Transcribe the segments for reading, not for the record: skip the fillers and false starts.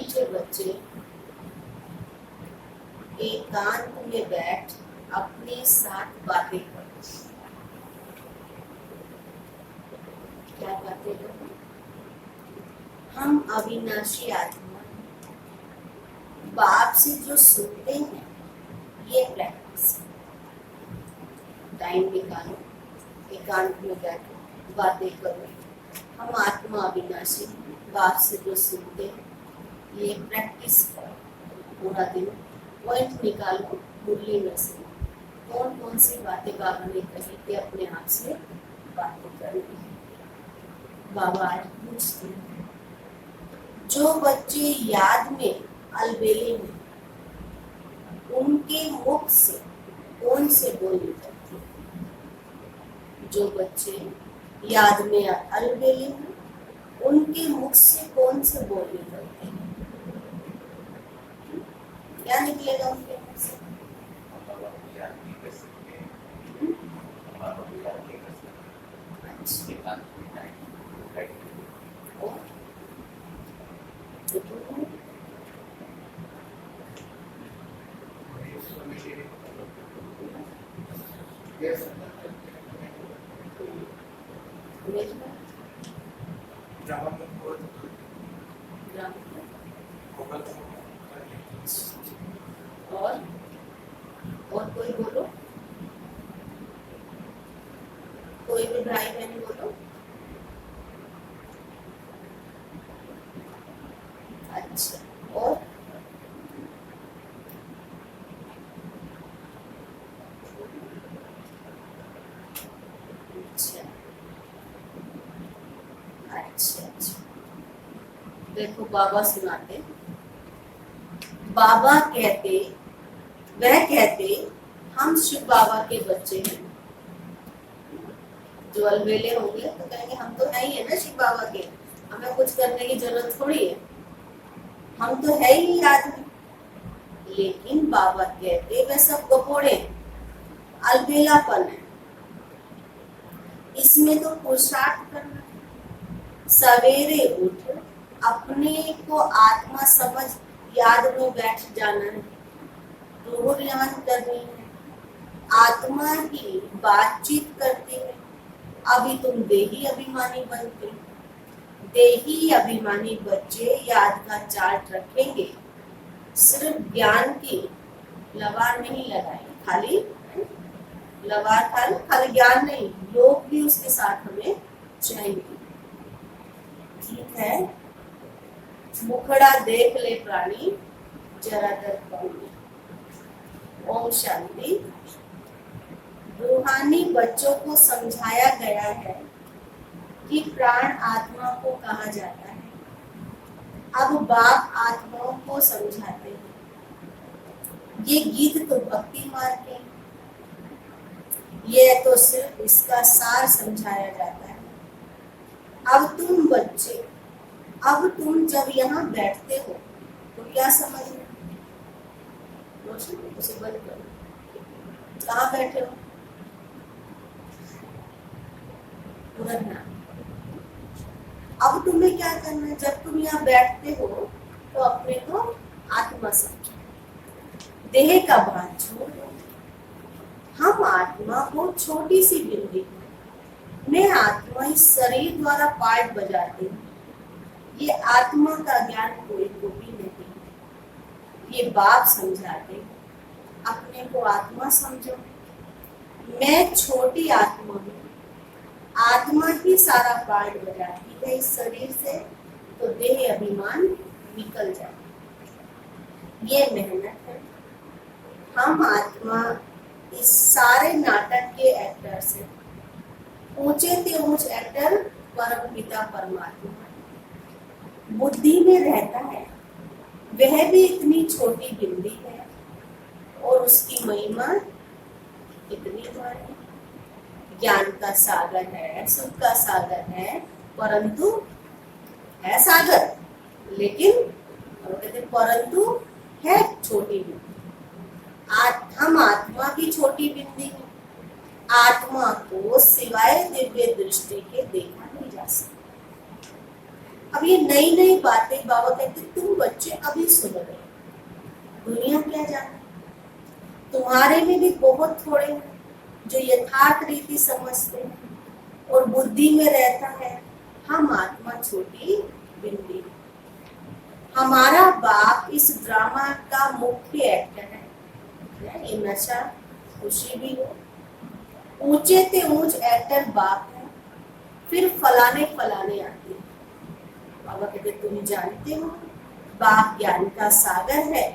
मीठे बच्चे एकांत में बैठ अपने साथ बातें करो। क्या बातें करो? हम अविनाशी आत्मा बाप से जो सुनते हैं, ये प्रैक्टिस। टाइम निकालो, एकांत में बैठो, बातें करो। हम आत्मा अविनाशी बाप से जो सुनते हैं, ये प्रैक्टिस करो पूरा दिन। पॉइंट निकालो मुरली में से कौन कौन सी बातें बाबा ने कही कि अपने आप से बातें करनी है। बाबा आज पूछते हैं, जो बच्चे याद में अलबेले में, उनके मुख से कौन से बोल निकलते हैं? जो बच्चे याद में अलबेले में, उनके मुख से कौन से बोल निकलते हैं? क्या निकलेगा उनके मुख से? और कोई बोलो, कोई भी भाई बहन बोलो। अच्छा, और अच्छा, देखो बाबा सुनाते, बाबा कहते, वह कहते हम शिव बाबा के बच्चे हैं। जो अलबेले होंगे तो कहेंगे हम तो है ही है ना शिव बाबा के, हमें कुछ करने की जरूरत थोड़ी है, हम तो है ही आदमी। लेकिन बाबा कहते वह सब गपोड़े, अलबेलापन है, इसमें तो पुरुषार्थ करना है। सवेरे उठ अपने को आत्मा समझ याद में बैठ जाना है, रूह ध्यान करनी है, आत्मा की बातचीत करते हैं। अभी तुम देही अभिमानी बनते, देही अभिमानी बच्चे याद का चार्ट रखेंगे, सिर्फ ज्ञान की लवार नहीं लगाएंगे, खाली लवार खाली ज्ञान नहीं, योग भी उसके साथ हमें चाहिए। ठीक है, मुखड़ा देख ले प्राणी जरा दर पाऊंगी। ओम शांति। रूहानी बच्चों को समझाया गया है कि प्राण आत्मा को कहा जाता है। अब बाप आत्माओं को समझाते हैं। ये गीत तो भक्ति मार्ग के, ये तो सिर्फ इसका सार समझाया जाता है। अब तुम बच्चे, अब तुम जब यहाँ बैठते हो तो क्या समझ रहे हो? उसे बंद करो। कहाँ बैठे हो? अब तुम्हें क्या करना है? जब तुम यहाँ बैठते हो तो अपने को आत्मा समझो, देह का भान छोड़ दो। हम आत्मा को छोटी सी बिंदी में आत्मा इस शरीर द्वारा पार्ट बजाते हैं। ये आत्मा का ज्ञान कोई को भी नहीं, ये बाप समझाते। अपने को आत्मा समझो, मैं छोटी आत्मा हूँ, आत्मा ही सारा पार्ट बजाती है इस शरीर से, तो देह अभिमान निकल जाए। ये मेहनत है। हम आत्मा इस सारे नाटक के एक्टर से ऊंचे से ऊंच एक्टर परम पिता परमात्मा बुद्धि में रहता है। वह भी इतनी छोटी बिंदी है और उसकी महिमा इतनी बड़ी। ज्ञान का सागर है, सुख का सागर है, परंतु है सागर, लेकिन कहते परंतु है छोटी बिंदी। हम आत्मा की छोटी बिंदी है। आत्मा को सिवाय दिव्य दृष्टि के देखा नहीं जा सकता। अब ये नई नई बातें बाबा कहते तुम बच्चे अभी सुन रहे हो, दुनिया क्या जाने, तुम्हारे में भी बहुत थोड़े हैं जो यथार्थ रीति समझते हैं और बुद्धि में रहता है हम आत्मा छोटी बिंदी। हमारा बाप इस ड्रामा का मुख्य एक्टर है। ये नशा खुशी भी हो, ऊंचे ते ऊंच एक्टर बाप है, फिर फलाने फलाने आते हैं। बाबा कहते तुम जानते हो बाप ज्ञान का सागर है,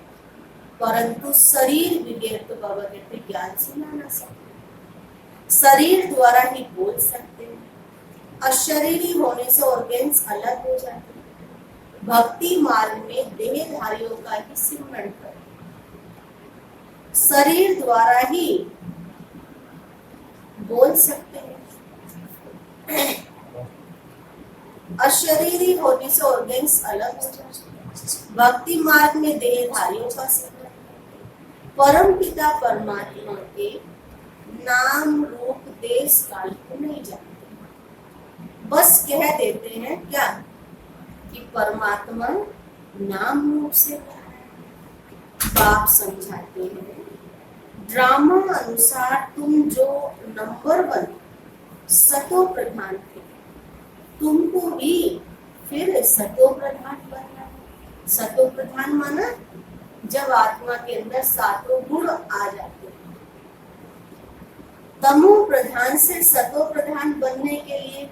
परंतु शरीर विवेक तो बाबा कहते ज्ञान सुना ना सकते, शरीर द्वारा ही बोल सकते हैं, अशरीरी होने से ऑर्गेन्स अलग हो जाते हैं। भक्ति मार्ग में देहधारियों का ही सिमरण कर, शरीर द्वारा ही बोल सकते हैं, अशरीरी होने से ऑर्गेन्स अलग हो जाते हैं। भक्ति मार्ग में देहधारियों का सिमरण, परम पिता परमात्मा के नाम रूप देश काल को नहीं जानते, बस कह देते हैं क्या कि परमात्मा नाम रूप से बाप समझाते हैं ड्रामा अनुसार तुम जो नंबर 1 सतो प्रधान थे, तुमको भी फिर सतो प्रधान बनना है। सतो प्रधान माना जब आत्मा के अंदर सातों गुण आ जाते हैं। तमो प्रधान से सतो प्रधान बनने के लिए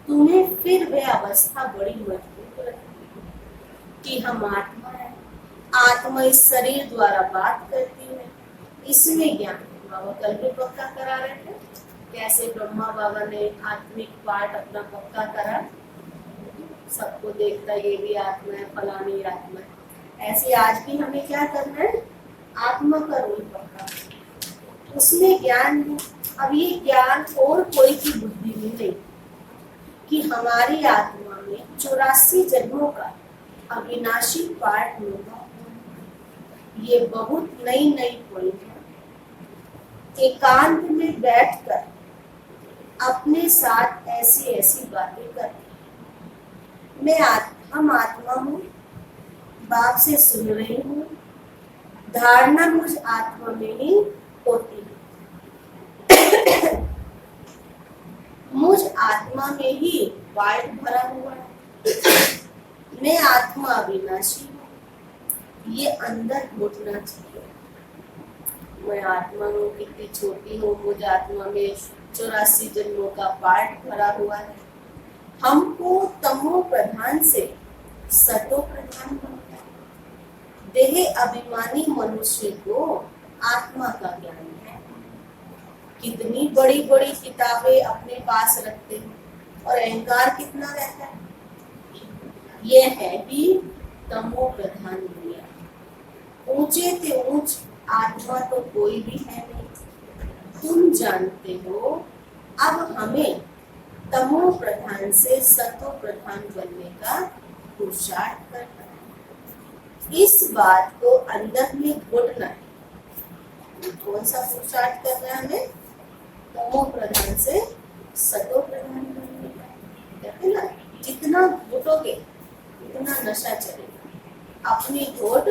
तुम्हें फिर वह अवस्था बड़ी मजबूत रखती कि हम आत्मा है, आत्मा इस शरीर द्वारा बात करती है, इसमें ज्ञान। बाबा कल भी पक्का करा रहे थे कैसे ब्रह्मा बाबा ने आत्मिक पार्ट अपना पक्का करा, सबको देखता ये भी आत्मा है, फलानी आत्मा है। ऐसे आज भी हमें क्या करना है, आत्मा का रोल पक्का, उसमें ज्ञान है। अब ये ज्ञान और कोई की बुद्धि में नहीं कि हमारी आत्मा में 84 जन्मों का अविनाशी पार्ट होगा। ये बहुत नई नई पॉइंट है। एकांत में बैठकर अपने साथ ऐसी ऐसी बातें करते, हम आत्मा हूँ, बाप से सुन रही हूँ, धारणा मुझ आत्मा में ही होती है, मुझ आत्मा में ही वाइट भरा हुआ है, मैं आत्मा अविनाशी हूँ, ये अंदर घुटना चाहिए। मैं आत्मा हूँ, कितनी छोटी हूँ, मुझ आत्मा में 84 जन्मों का पार्ट भरा हुआ है। हमको तमो प्रधान से सतो प्रधान बनता है। देह अभिमानी मनुष्य को आत्मा का ज्ञान है, कितनी बड़ी बड़ी किताबें अपने पास रखते हैं और अहंकार कितना रहता है। ये है भी तमो प्रधान दुनिया। ऊंचे से ऊंच आत्मा तो कोई भी है नहीं, तुम जानते हो। अब हमें तमो प्रधान से सतो प्रधान बनने का पुरुषार्थ करना है। इस बात को अंदर में घुटना है। कौन सा पुरुषार्थ करना है हमें, तमो प्रधान से सतो प्रधान बनने का। कहते ना जितना घुटोगे उतना नशा चलेगा, अपनी घोट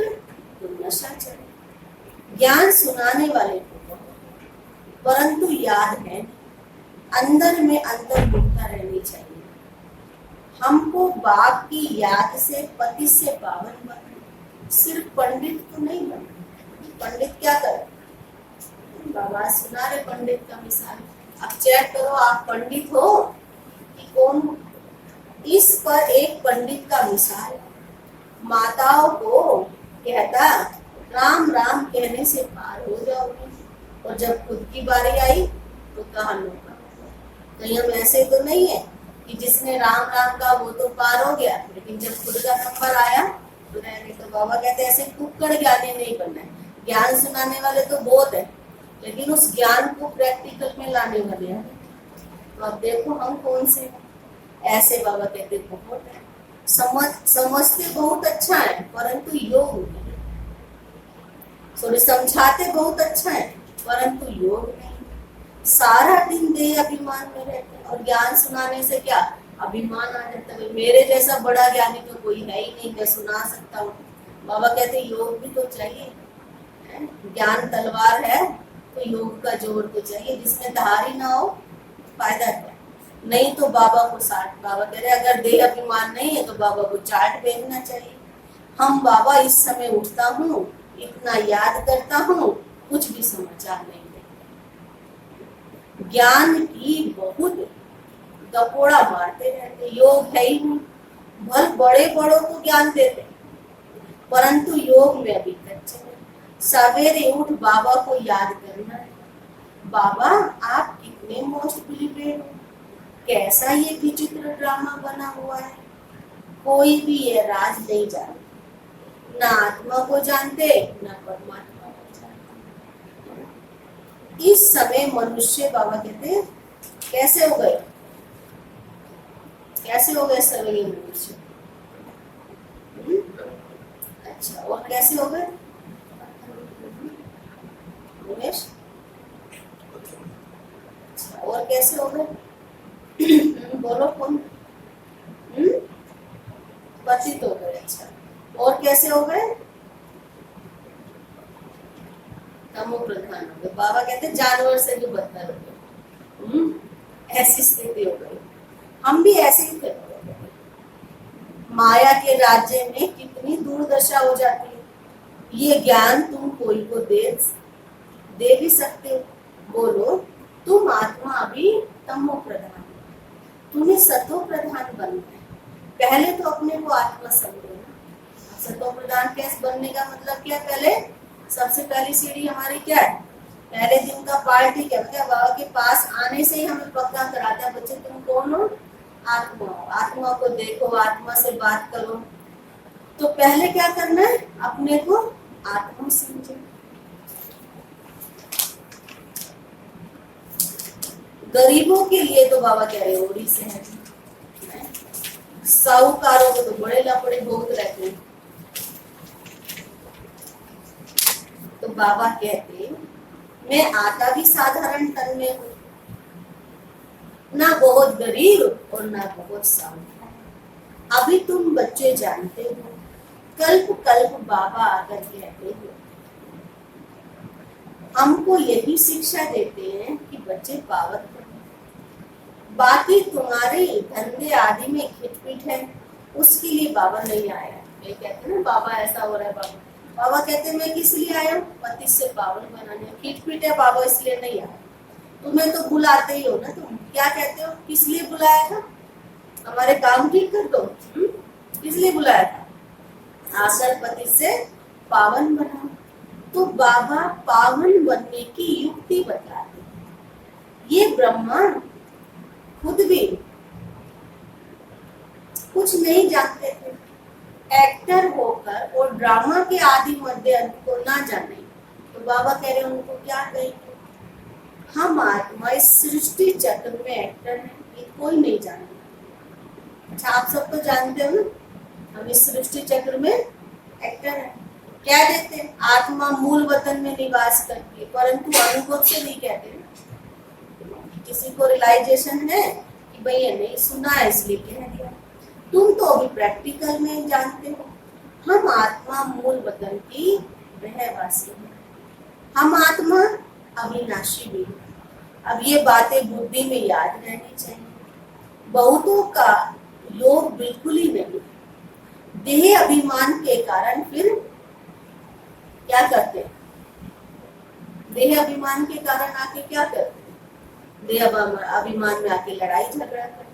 तो नशा चलेगा। ज्ञान सुनाने वाले को परंतु याद है अंदर में अंतर्मुखता रहनी चाहिए। हमको बाप की याद से पति से पावन बनना, सिर्फ पंडित तो नहीं बनना। पंडित क्या करे, बाबा सुना रहे पंडित का मिसाल। अब चेक करो आप पंडित हो कि कौन हो। इस पर एक पंडित का मिसाल, माताओं को कहता राम राम कहने से पार हो जाओगे, और जब खुद की बारी आई तो कहा लो। कहीं हम ऐसे तो नहीं है कि जिसने राम राम का वो तो पार हो गया, लेकिन जब खुद का नंबर आया तो रहने। तो बाबा कहते ऐसे कुक्कड़ ज्ञानी नहीं बनना है। ज्ञान सुनाने वाले तो बहुत है, लेकिन उस ज्ञान को प्रैक्टिकल में लाने वाले हैं। तो अब देखो हम कौन से हैं। ऐसे बाबा कहते बहुत है, समझते बहुत अच्छा है परंतु योग नहीं, सॉरी समझाते बहुत अच्छा है परंतु योग नहीं। सारा दिन देह अभिमान में रहते हैं और ज्ञान सुनाने से क्या अभिमान आ जाता है, मेरे जैसा बड़ा ज्ञानी तो कोई है ही नहीं, मैं सुना सकता हूँ। बाबा कहते योग भी तो चाहिए, है? ज्ञान तलवार है तो योग का जोर तो चाहिए, जिसमें धार ही ना हो फायदा क्या। नहीं तो बाबा को साठ, बाबा कह रहे अगर देह अभिमान नहीं है तो बाबा को चाट भेजना चाहिए। हम बाबा इस समय उठता हूँ, इतना याद करता हूँ, कुछ भी समाचार नहीं देते, ज्ञान की बहुत गपोड़ा मारते रहते, योग है ही नहीं। भल बड़े बड़ों को ज्ञान देते परंतु योग में अभी कच्चे हैं। सवेरे उठ बाबा को याद करना है, बाबा आप कितने मोस्ट बिलीवेड हो, कैसा ये विचित्र ड्रामा बना हुआ है, कोई भी ये राज नहीं जानता, ना आत्मा को जानते ना परमात्मा को जानते। इस समय मनुष्य बाबा कहते कैसे हो गए, कैसे हो गए सर ये मनुष्य? अच्छा, और कैसे हो गए उमेश? अच्छा, और कैसे हो गए? बोलो कौन? पतित हो गए। अच्छा, और कैसे हो गए? तमो प्रधान हो गए। बाबा कहते जानवर से भी बदतर हो गए। ऐसी स्थिति हो गई, हम भी ऐसे ही थे। माया के राज्य में कितनी दुर्दशा हो जाती है। ये ज्ञान तुम कोई को दे भी सकते हो। बोलो तुम आत्मा अभी तमो प्रधान, तुम्हें सतो प्रधान बनना है। पहले तो अपने को आत्मा समझो ना। सतो प्रधान कैसे बनने का मतलब क्या? पहले सबसे पहली सीढ़ी हमारी क्या है? पहले दिन का पार्टी क्या? बाबा के पास आने से ही हमें पक्का कराता है, बच्चे तुम कौन हो? आत्मा। आत्मा को देखो, आत्मा से बात करो। तो पहले क्या करना है? अपने को आत्मा समझो। गरीबों के लिए तो बाबा कह रहे ओडी से है, साहूकारों को तो बड़े लफड़े भोग रहते हैं। तो बाबा कहते मैं आता भी साधारण तन में हूँ, ना बहुत गरीब और ना बहुत साहूकार। अभी तुम बच्चे जानते हो, कल्प कल्प बाबा आकर कहते हो। हमको यही शिक्षा देते हैं कि बच्चे पावत बनो। बाकी तुम्हारे धंधे आदि में खिटपिट है, उसके लिए बाबा नहीं आया। ये कहते हैं ना बाबा ऐसा हो रहा है, बाबा कहते हैं मैं किस लिए आया हूँ? पति से पावन बनाने। खिटपिट है बाबा इसलिए नहीं आया। तुम्हें तो बुलाते ही हो ना, तुम क्या कहते हो? किस लिए बुलाया था? हमारे काम ठीक कर दो, किस लिए बुलाया था? आकर पति से पावन बना। तो बाबा पावन बनने की युक्ति बताते। ये ब्रह्मा खुद भी कुछ नहीं जानते थे। एक्टर होकर और ड्रामा के आदि मध्य अंत को ना जाने, तो बाबा कह रहे उनको क्या कहेंगे? हम आत्मा इस सृष्टि चक्र में एक्टर है, ये कोई नहीं जानता। अच्छा, आप सब तो जानते हो ना, हम इस सृष्टि चक्र में एक्टर है। क्या देते हैं? आत्मा मूल वतन में निवास करती है, परंतु अनुभव से नहीं कहते ना। किसी को रियलाइजेशन है कि भाई ये नहीं सुना है इसलिए कह दिया। तुम तो अभी प्रैक्टिकल में जानते हो, हम आत्मा मूल वतन की रहवासी हैं। हम आत्मा अविनाशी भी है। अब ये बातें बुद्धि में याद रहनी चाहिए। बहुतों का योग बिल्कुल ही नहीं। देह अभिमान के कारण फिर क्या करते? देह अभिमान के कारण आके क्या करते? देह अभिमान में आके लड़ाई झगड़ा करते।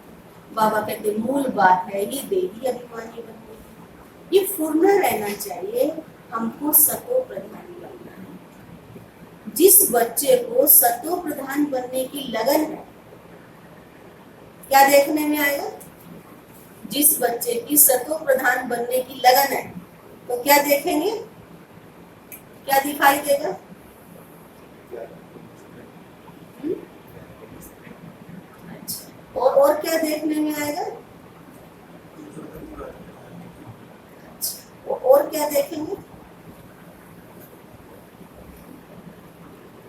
बाबा कहते मूल बात है ये देही अभिमानी बनने। ये फुरना रहना चाहिए। हमको सतो प्रधान बनना है। जिस बच्चे को सतो प्रधान बनने की लगन है, क्या देखने में आएगा? जिस बच्चे की सतो प्रधान बनने की लगन है तो क्या देखेंगे? क्या दिखाई देगा? अच्छा, और क्या देखने में आएगा? अच्छा, और क्या देखेंगे?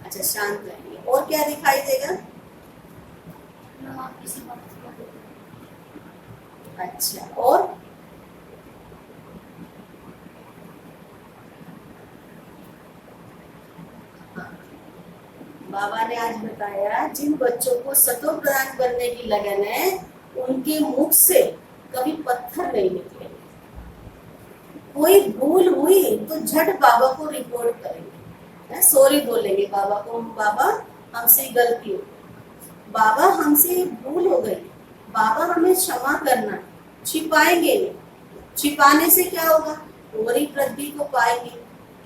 अच्छा, शांत रहिए। और क्या दिखाई देगा? अच्छा, और हाँ, बाबा ने आज बताया जिन बच्चों को सतो प्रदान करने की लगन है उनके मुख से कभी पत्थर नहीं निकलेंगे। कोई भूल हुई तो झट बाबा को रिपोर्ट करेंगे, सॉरी बोलेंगे बाबा को, बाबा हमसे गलती हो गई, बाबा हमसे भूल हो गई, बाबा हमें क्षमा करना। छिपाएंगे नहीं, छिपाने से क्या होगा, और ही वृद्धि को पाएंगे।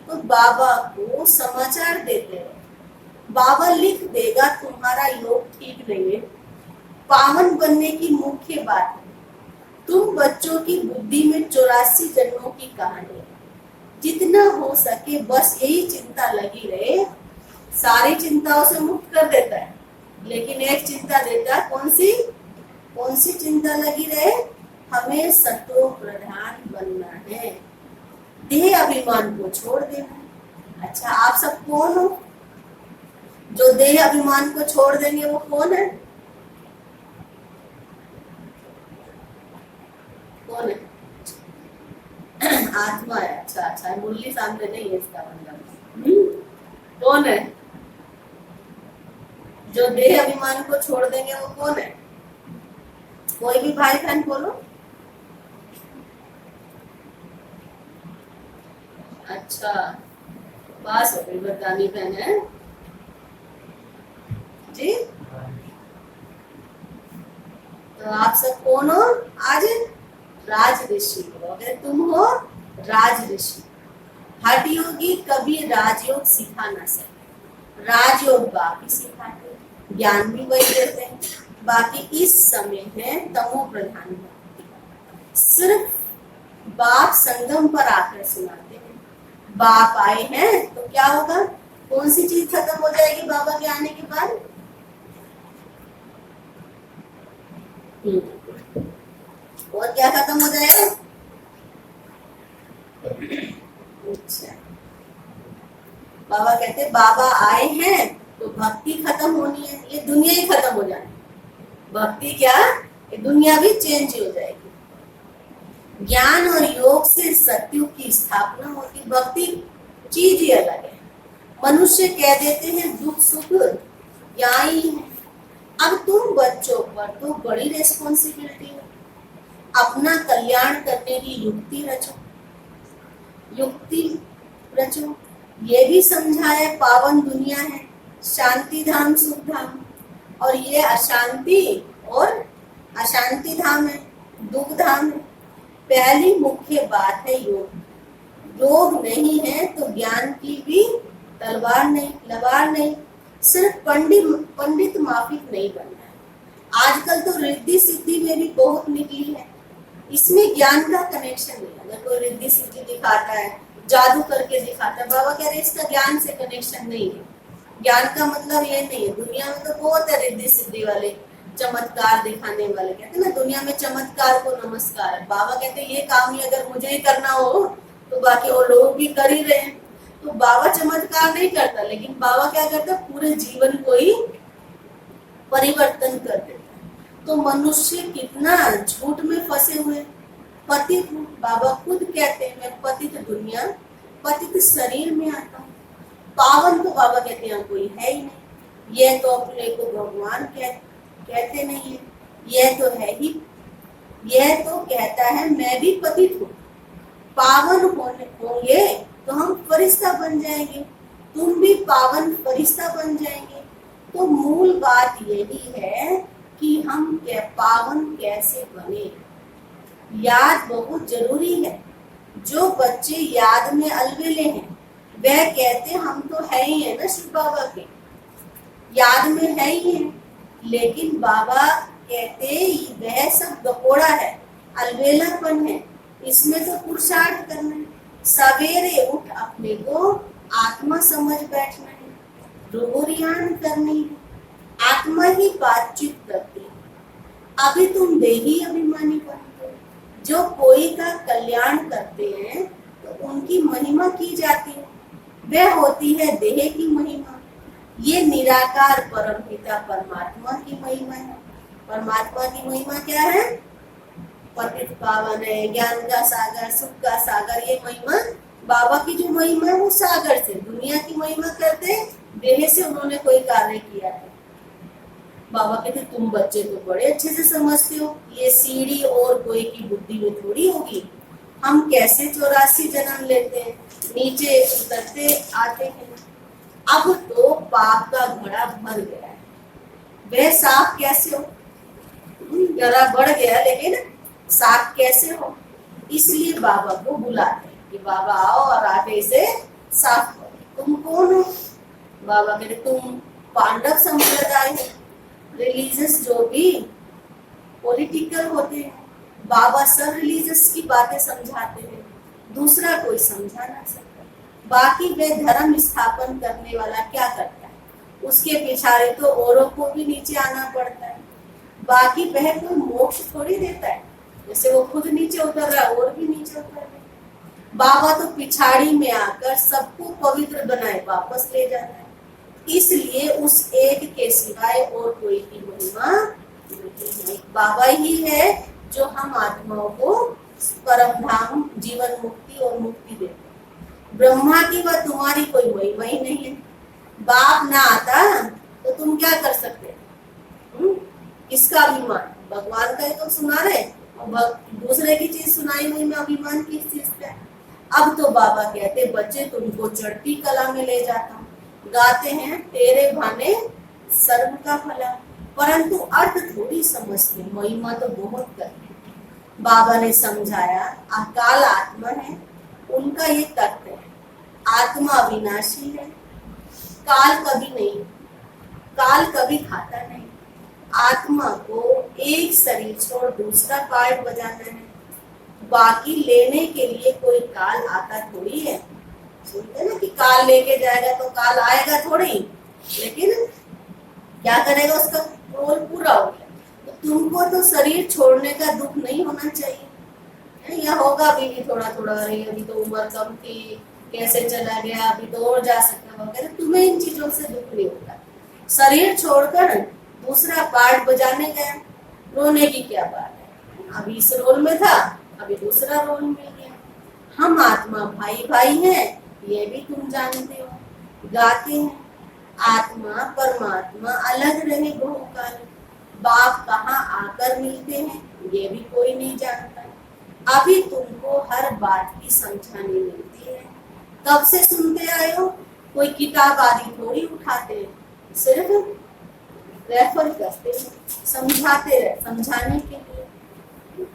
तो बाबा को समाचार देते हैं, बाबा लिख देगा तुम्हारा योग ठीक नहीं है। पावन बनने की मुख्य बात है, तुम बच्चों की बुद्धि में 84 जन्मों की कहानी है। जितना हो सके बस यही चिंता लगी रहे, सारी चिंताओं से मुक्त कर देता है, लेकिन एक चिंता देता है, कौन सी चिंता लगी रहे, हमें सतो प्रधान बनना है, देह अभिमान को छोड़ देना है। अच्छा, आप सब कौन हो जो देह अभिमान को छोड़ देंगे, वो कौन है, कौन है? आत्मा है। अच्छा अच्छा, मुरली सामने नहीं है इसका मतलब। कौन है जो देह अभिमान को छोड़ देंगे, वो कौन है? कोई भी भाई बहन बोलो। अच्छा, पास हो गई बरदानी बहन है जी। तो आप सब कौन हो आज? राज ऋषि हो। अगर तुम हो राज ऋषि, हठ योगी कभी राजयोग सिखा ना सके। राजयोग बाकी सिखाते, ज्ञान भी वही देते हैं, बाकी इस समय है तमो प्रधान भक्ति। सिर्फ बाप संगम पर आकर सुनाते हैं। बाप आए हैं तो क्या होगा, कौन सी चीज खत्म हो जाएगी बाबा के आने के बाद? और क्या खत्म हो जाएगा? अच्छा, बाबा कहते बाबा आए हैं तो भक्ति खत्म होनी है, ये दुनिया ही खत्म हो जाएगी। भक्ति क्या, ये दुनिया भी चेंज हो जाएगी। ज्ञान और योग से सत्युग की स्थापना होती, भक्ति चीज ही अलग है। मनुष्य कह देते हैं दुख सुख यहाँ ही है। अब तुम बच्चों पर तो बड़ी रेस्पॉन्सिबिलिटी है, अपना कल्याण करने की युक्ति रचो। ये भी समझाया पावन दुनिया है, शांति धाम सुख धाम, और ये अशांति और अशांति धाम है, दुख धाम है। पहली मुख्य बात है योग। योग नहीं है तो ज्ञान की भी तलवार नहीं। सिर्फ पंडित माफिक नहीं बनना है। आजकल तो रिद्धि सिद्धि में भी बहुत निकली है, इसमें ज्ञान का कनेक्शन नहीं। अगर कोई रिद्धि सिद्धि दिखाता है, जादू करके दिखाता है, बाबा कह रहे इसका ज्ञान से कनेक्शन नहीं है। ज्ञान का मतलब ये नहीं है। दुनिया में तो बहुत है रिद्धि सिद्धि वाले, चमत्कार दिखाने वाले, कहते हैं ना दुनिया में चमत्कार को नमस्कार है। बाबा कहते ये काम ही अगर मुझे ही करना हो तो बाकी वो लोग भी कर ही रहे हैं। तो बाबा चमत्कार नहीं करता, लेकिन बाबा क्या करता, पूरे जीवन को ही परिवर्तन कर देता। तो मनुष्य कितना झूठ में फंसे हुए, पतित हूँ। बाबा खुद कहते हैं मैं पतित दुनिया, पतित शरीर में आता हूँ। पावन तो बाबा कहते हैं कोई है ही नहीं। यह तो अपने को भगवान कहते नहीं है, यह तो है ही, यह तो कहता है मैं भी पतित हूँ। पावन होंगे तो हम फरिश्ता बन जाएंगे, तुम भी पावन फरिश्ता बन जाएंगे। तो मूल बात यही है कि हम पावन कैसे बने। याद बहुत जरूरी है। जो बच्चे याद में अलबेले हैं वह कहते हम तो है ही है ना शिव बाबा के, याद में है ही है, लेकिन बाबा कहते वह सब गपोड़ा है, अलबेलापन है, इसमें तो पुरुषार्थ करना है। सवेरे उठ अपने को आत्मा समझ बैठना है, रोरियान करनी है। आत्मा ही बातचीत करती है। अभी तुम देही अभिमानी बनते हो। जो कोई का कल्याण करते हैं तो उनकी महिमा की जाती है, वह होती है देह की महिमा। ये निराकार परमपिता परमात्मा की महिमा है। परमात्मा की महिमा क्या है? पतित पावन है, ज्ञान का सागर, सुख का सागर, ये महिमा बाबा की जो महिमा है वो सागर से, दुनिया की महिमा करते देह से उन्होंने कोई कार्य किया है। बाबा कहते तुम बच्चे तो बड़े अच्छे से समझते हो, ये सीढ़ी और कोई की बुद्धि में थोड़ी होगी। हम कैसे 84 जन्म लेते हैं, नीचे उतरते आते हैं। अब तो पाप का घड़ा भर गया है, वह साफ कैसे हो? जरा बढ़ गया लेकिन साफ कैसे हो? इसलिए बाबा को बुलाते हैं कि बाबा आओ और आके इसे साफ करो। तुम कौन हो? बाबा कहते तुम पांडव संप्रदाय हो। रिलीजियस जो भी पॉलिटिकल होते हैं, बाबा सब रिलीजियस की बातें समझाते हैं, दूसरा कोई समझा ना सकता। बाकी वे धर्म स्थापन करने वाला क्या करता है, उसके पिछाड़े तो औरों को भी नीचे आना पड़ता है। बाकी वह कोई मोक्ष थोड़ी देता है, जैसे वो खुद नीचे उतर रहा है और भी नीचे उतर रहा है। बाबा तो पिछाड़ी में आकर सबको पवित्र बनाए वापस ले जाता है। इसलिए उस एक के सिवाय और कोई की महिमा नहीं है। बाबा ही है जो हम आत्माओं को परम धाम, जीवन मुक्ति और मुक्ति देते हैं। ब्रह्मा की व तुम्हारी कोई महिमा ही नहीं है। बाप ना आता तो तुम क्या कर सकते? किसका अभिमान? भगवान का ही तो सुना रहे, दूसरे की चीज सुनाई हुई में अभिमान किस चीज का? अब तो बाबा कहते बच्चे तुमको चढ़ती कला में ले जाता हूँ, गाते हैं तेरे भाने सर्व का भला, परंतु अर्थ थोड़ी समझते, महिमा तो बहुत करते। बाबा ने समझाया अकाल आत्मा है, उनका ये तत्व है। आत्मा अविनाशी है, काल कभी नहीं, काल कभी खाता नहीं। आत्मा को एक शरीर छोड़ दूसरा पार्ट बजाना है, बाकी लेने के लिए कोई काल आता थोड़ी है। सुनते ना कि काल लेके जाएगा तो काल आएगा थोड़ी, लेकिन क्या करेगा, उसका रोल पूरा हो गया। तो तुमको तो शरीर छोड़ने का दुख नहीं होना चाहिए। या होगा अभी भी थोड़ा थोड़ा, अरे अभी तो उम्र कम थी, कैसे चला गया, अभी तो और जा सकता वगैरह, तुम्हें इन चीजों से दुख नहीं होगा। शरीर छोड़कर दूसरा पार्ट बजाने गया, रोने की क्या बात है? अभी इस रोल में था, अभी दूसरा रोल मिल गया। हम आत्मा भाई भाई हैं, ये भी तुम जानते हो। गाते हैं आत्मा परमात्मा अलग रहे बहुकाल, बाप कहाँ आकर मिलते हैं ये भी कोई नहीं जानता। अभी तुमको हर बात की समझानी मिलती है, कब से सुनते आए हो। कोई किताब आदि थोड़ी उठाते हैं, सिर्फ रेफर करते हैं, समझाते रहे, समझाने के लिए।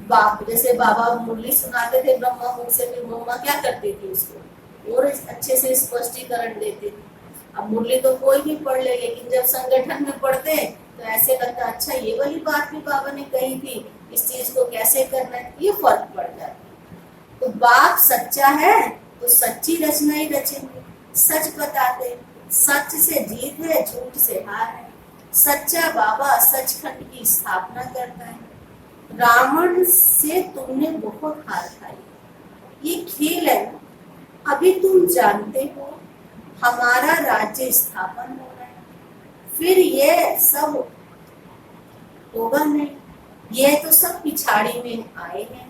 बाप जैसे बाबा मुरली सुनाते थे ब्रह्मा मुख से, फिर मम्मा क्या करती थी, उसको और अच्छे से स्पष्टीकरण देते थे। अब मुरली तो कोई भी पढ़ ले, लेकिन जब संगठन में पढ़ते तो ऐसे लगता अच्छा ये वाली बात भी बाबा ने कही थी, इस चीज को कैसे करना है, ये फर्क पड़ जाता। तो बाप सच्चा है तो सच्ची रचना ही रचेंगे, सच बताते, सच से जीत है, झूठ से हार है। सच्चा बाबा सचखंड की स्थापना करता है। रावण से तुमने बहुत हार खाई, ये खेल है ना। अभी तुम जानते हो हमारा राज्य स्थापन हो रहा है, फिर ये सब होगा नहीं। ये तो सब पिछाड़ी में आए हैं,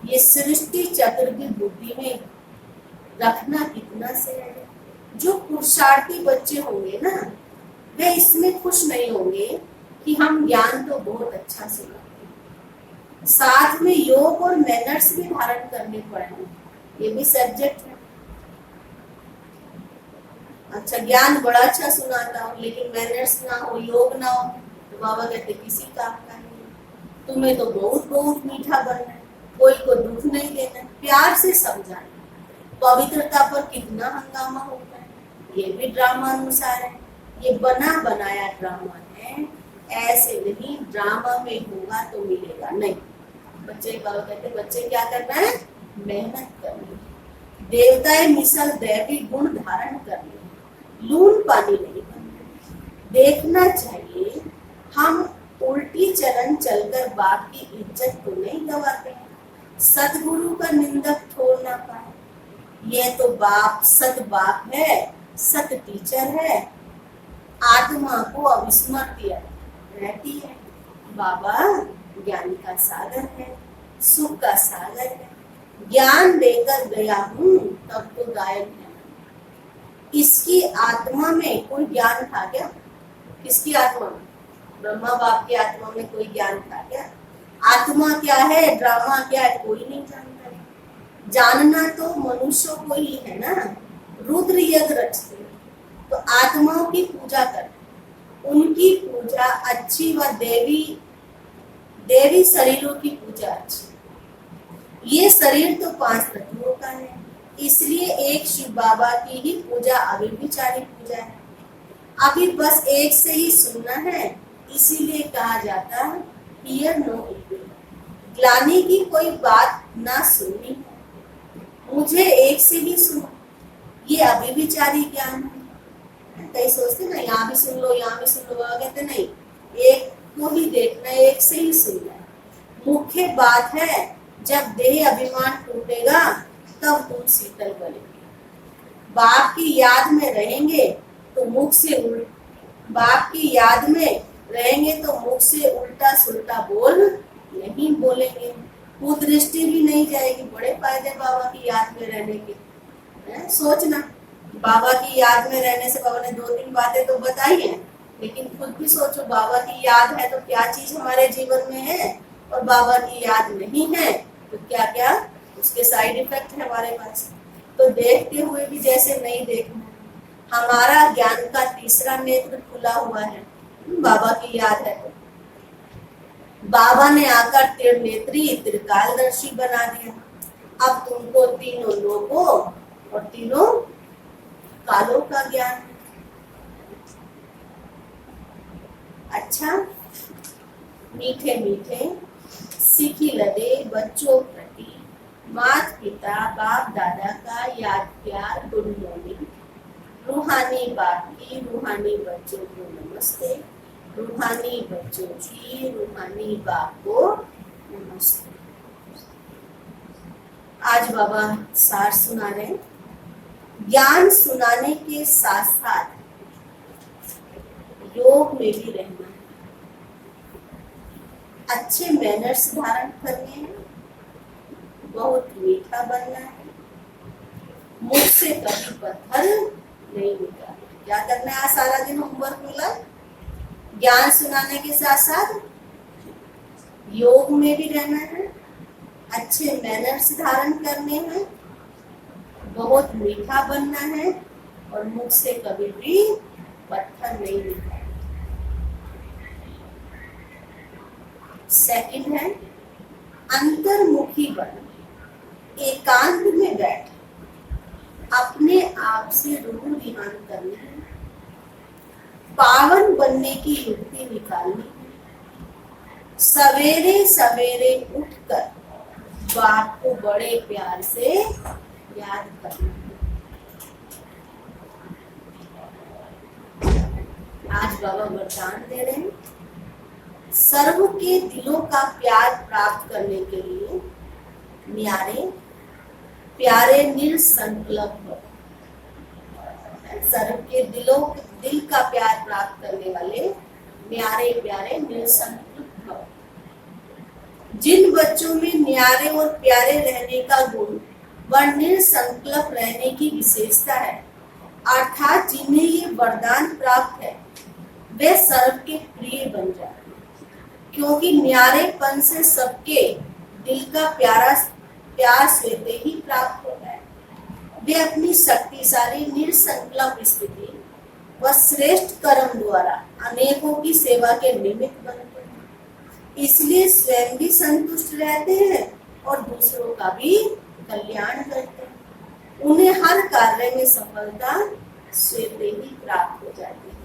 ये सृष्टि चक्र की बुद्धि में रखना कितना से है। जो पुरुषार्थी बच्चे होंगे ना, वे इसमें खुश नहीं होंगे कि हम ज्ञान तो बहुत अच्छा सुनाते हैं, साथ में योग और मैनर्स भी धारण करने पड़े, ये भी सब्जेक्ट है। अच्छा ज्ञान बड़ा अच्छा सुनाता हूँ लेकिन मैनर्स ना हो, योग ना हो, तो बाबा कहते किसी काम का नहीं। तुम्हें तो बहुत बहुत मीठा बनना है, कोई को दुख नहीं देना, प्यार से समझाना। पवित्रता पर कितना हंगामा होता है, ये भी ड्रामा अनुसार है, ये बना बनाया ड्रामा है। ऐसे नहीं, ड्रामा में होगा तो मिलेगा नहीं। बच्चे बाबा कहते बच्चे क्या करना है, मेहनत करनी है। देवताएं मिसल दैवी गुण धारण करनी, लून पानी नहीं बनना। देखना चाहिए हम उल्टी चलन चलकर बाप की इज्जत को नहीं गवाते हैं, सतगुरु का निंदक छोड़ ना पाए। ये तो बाप सत बाप है, सत टीचर है, आत्मा को अविस्मृति रहती है। बाबा ज्ञान का सागर है, सुख का सागर है। ज्ञान देकर गया हूँ तब तो गायब है। इसकी आत्मा में कोई ज्ञान था क्या? किसकी आत्मा में? ब्रह्मा बाप की आत्मा में कोई ज्ञान था क्या? आत्मा क्या है, ड्रामा क्या है, कोई नहीं जानता है। जानना तो मनुष्यों को ही है ना। रुद्र यज्ञ रचते तो आत्माओं की पूजा कर, उनकी पूजा अच्छी व देवी शरीरों की पूजा अच्छी। ये शरीर तो 5 तत्वों का है, इसलिए एक शिव बाबा की ही पूजा अव्यभिचारी पूजा है। अभी बस एक से ही सुनना है, इसीलिए कहा जाता है हियर नो इविल। ग्लानि की कोई बात ना सुननी है, मुझे एक से ही सुनो, ये अव्यभिचारी ज्ञान है। कई सोचते ना यहाँ भी सुन लो, यहाँ भी सुन लो, कहते नहीं, एक को ही देखना, एक से ही सुनना है। मुख्य बात है जब देह अभिमान टूटेगा तब तुम शीतल बनेंगे। बाप की याद में रहेंगे तो मुख से बाप की याद में रहेंगे तो मुख से उल्टा सुल्टा बोल नहीं बोलेंगे, कुदृष्टि भी नहीं जाएगी। बड़े फायदे बाबा की याद में रहने के। सोचना, बाबा की याद में रहने से बाबा ने 2-3 बातें तो बताई हैं, लेकिन खुद भी सोचो बाबा की याद है तो क्या चीज हमारे जीवन में है, और बाबा की याद नहीं है तो क्या क्या उसके साइड इफेक्ट है हमारे पास। तो देखते हुए भी जैसे नहीं देखना। हमारा ज्ञान का तीसरा नेत्र खुला हुआ है, बाबा की याद है तो बाबा ने आकर त्रिनेत्री त्रिकालदर्शी बना दिया। अब तुमको तीनों लोगों और तीनों कालों का ज्ञान। अच्छा, मीठे मीठे सीखी लदे बच्चों प्रति माता पिता बाप दादा का याद प्यार गुड मॉर्निंग। रूहानी बाप की रूहानी बच्चों को नमस्ते, रूहानी बच्चों की रूहानी बाप को नमस्ते। आज बाबा सार सुना रहे। ज्ञान सुनाने के साथ साथ योग में भी रहना है, अच्छे मैनर्स धारण करने हैं, बहुत मीठा बनना है, मुझ से कभी पत्थर नहीं निकालना। क्या करना है? आज सारा दिन होमवर्क मिला, ज्ञान सुनाने के साथ साथ योग में भी रहना है, अच्छे मैनर्स धारण करने हैं, बहुत मीठा बनना है और मुख से कभी भी पत्थर नहीं निकालना। सेकंड है अंतर्मुखी बन, एकांत में बैठ अपने आप से रूह ध्यान करनी है, पावन बनने की युक्ति निकालनी है, सवेरे सवेरे उठकर बाप को बड़े प्यार से याद करना है। आज बाबा वरदान दे रहे हैं, सर्व के दिलों का प्यार प्राप्त करने के लिए न्यारे प्यारे निसंकल्प हो। सर्व के दिल का प्यार प्राप्त करने वाले न्यारे प्यारे निसंकल्प हो। जिन बच्चों में न्यारे और प्यारे रहने का गुण व निसंकल्प रहने की विशेषता है, अर्थात जिन्हें ये वरदान प्राप्त है, वे सर्व के प्रिय बन जाते हैं, क्योंकि न्यारेपन से सबके दिल का प्यार स्वतः ही प्राप्त होता है। वे अपनी शक्तिशाली निसंकल्प स्थिति व श्रेष्ठ कर्म द्वारा अनेकों की सेवा के निमित्त बनते हैं, इसलिए स्वयं भी संतुष्ट रहते हैं और दूसरों का भी कल्याण करते हैं। उन्हें हर कार्य में सफलता स्वतः ही प्राप्त हो जाती है।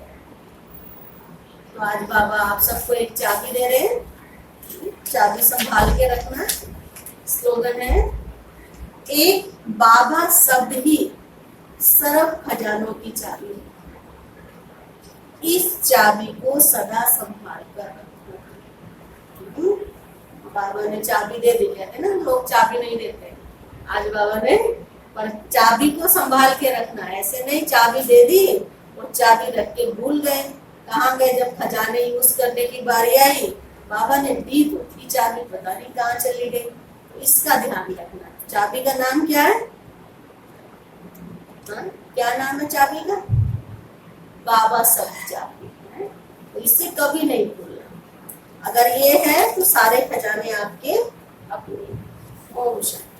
तो आज बाबा आप सबको एक चाबी दे रहे हैं, चाबी संभाल के रखना। स्लोगन है, एक बाबा शब्द ही सर्व खजानों की चाबी है, इस चाबी को सदा संभाल कर रखना। बाबा ने चाबी दे दी, कहते ना लोग चाबी नहीं देते, आज बाबा ने पर चाबी को संभाल के रखना। ऐसे नहीं चाबी दे दी और चाबी रख के भूल गए, कहाँ गए? जब खजाने यूज करने की बारी आई बाबा ने दी तो थी चाबी, पता नहीं कहाँ चली गई, तो इसका ध्यान रखना। चाबी का नाम क्या है? हाँ, क्या नाम है चाबी का? बाबा सब चाबी है, तो इसे कभी नहीं भूलना। अगर ये है तो सारे खजाने आपके अपने। ओम शांति।